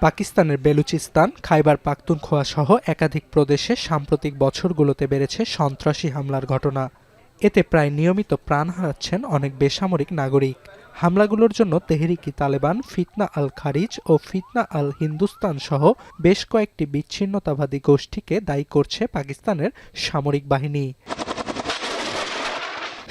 পাকিস্তানের বেলুচিস্তান, খাইবার পাখতুনখোয়া সহ একাধিক প্রদেশে সাম্প্রতিক বছরগুলোতে বেড়েছে সন্ত্রাসী হামলার ঘটনা। এতে প্রায় নিয়মিত প্রাণ হারাচ্ছেন অনেক বেসামরিক নাগরিক। হামলাগুলোর জন্য তেহরিকি তালেবান, ফিতনা আল খারিজ ও ফিতনা আল হিন্দুস্তান সহ বেশ কয়েকটি বিচ্ছিন্নতাবাদী গোষ্ঠীকে দায়ী করছে পাকিস্তানের সামরিক বাহিনী।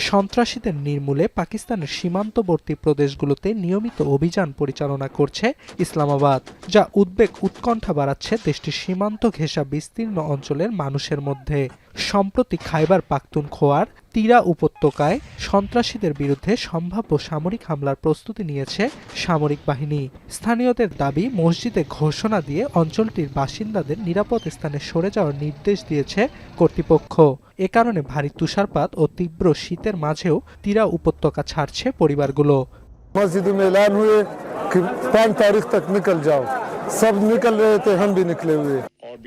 সন্ত্রাসীদের নির্মূলে পাকিস্তানের সীমান্তবর্তী প্রদেশগুলোতে নিয়মিত অভিযান পরিচালনা করছে ইসলামাবাদ, যা উদ্বেগ উৎকণ্ঠা বাড়াচ্ছে দেশটির সীমান্ত ঘেঁষা বিস্তীর্ণ অঞ্চলের মানুষের মধ্যে। সম্প্রতি খাইবার পাখতুনখোয়ার তিরা উপত্যকায় সন্ত্রাসীদের বিরুদ্ধে সম্ভাব্য সামরিক হামলার প্রস্তুতি নিয়েছে সামরিক বাহিনী। স্থানীয়দের দাবি, মসজিদে ঘোষণা দিয়ে অঞ্চলটির বাসিন্দাদের নিরাপদ স্থানে সরে যাওয়ার নির্দেশ দিয়েছে কর্তৃপক্ষ। এ কারণে ভারী তুষারপাত ও তীব্র শীতের মাঝেও তিরা উপত্যকা ছাড়ছে পরিবারগুলো। मस्जिद में ऐलान हुए कि 5 तारीख तक निकल जाओ, सब निकल रहे थे, हम भी निकले हुए।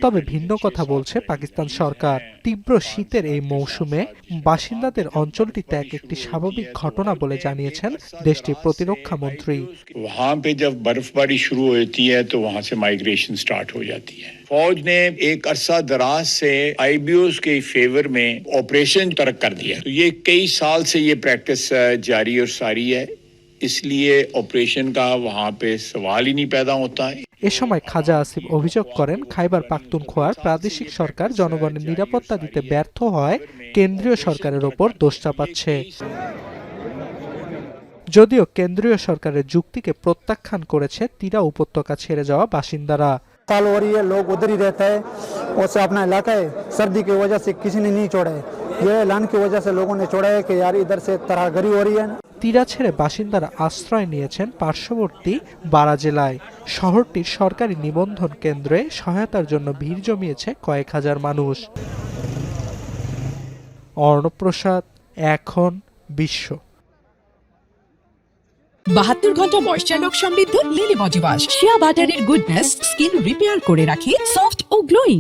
তবে ভিন্ন কথা বলছে পাকিস্তান সরকার। তীব্র শীতের এই মৌসুমে বাসিন্দাদের অঞ্চলটি ত্যাগ একটি স্বাভাবিক ঘটনা বলে জানিয়েছেন দেশটির প্রতিরক্ষা মন্ত্রী। वहाँ पे जब बर्फबारी शुरू होती है तो वहाँ से माइग्रेशन स्टार्ट हो जाती है। फौज ने एक अरसा दराज से आईबीओस के फेवर में ऑपरेशन तर्क कर दिया। तो ये कई साल से ये प्रैक्टिस जारी और सारी है, इसलिए ऑपरेशन का वहाँ पे सवाल ही नहीं पैदा होता है। এ সময় খাজা আসিফ অভিযোগ করেন, খাইবার পাখতুনখোয়ার প্রাদেশিক সরকার জনগণের নিরাপত্তা দিতে ব্যর্থ হয় কেন্দ্রীয় সরকারের ওপর দোষ চাপাচ্ছে। যদিও কেন্দ্রীয় সরকারের যুক্তিকে প্রত্যাখ্যান করেছে তিরা উপত্যকা ছেড়ে যাওয়া বাসিন্দারা। साल हो रही है, लोग उधर ही रहता है, और अपना इलाका है, सर्दी की वजह से किसी ने नहीं छोड़ा है। ये ऐलान की वजह से लोगों ने छोड़ा है कि यार इधर से तरागरी हो रही है। তিরা ছেড়ে বাসিন্দারা আশ্রয় নিয়েছেন পার্শ্ববর্তী বারা জেলায়। শহরটির সরকারি নিবন্ধন কেন্দ্রে সহায়তার জন্য ভিড় জমিয়েছে কয়েক হাজার মানুষ। অর্ণব প্রসাদ, এখন বিশ্ব। 72 ঘন্টা ময়েশ্চার লক সমৃদ্ধ লিলি বডি ওয়াশ, শিয়া বাটারের গুডনেস স্কিন রিপেয়ার করে রাখে সফট ও গ্লোয়িং।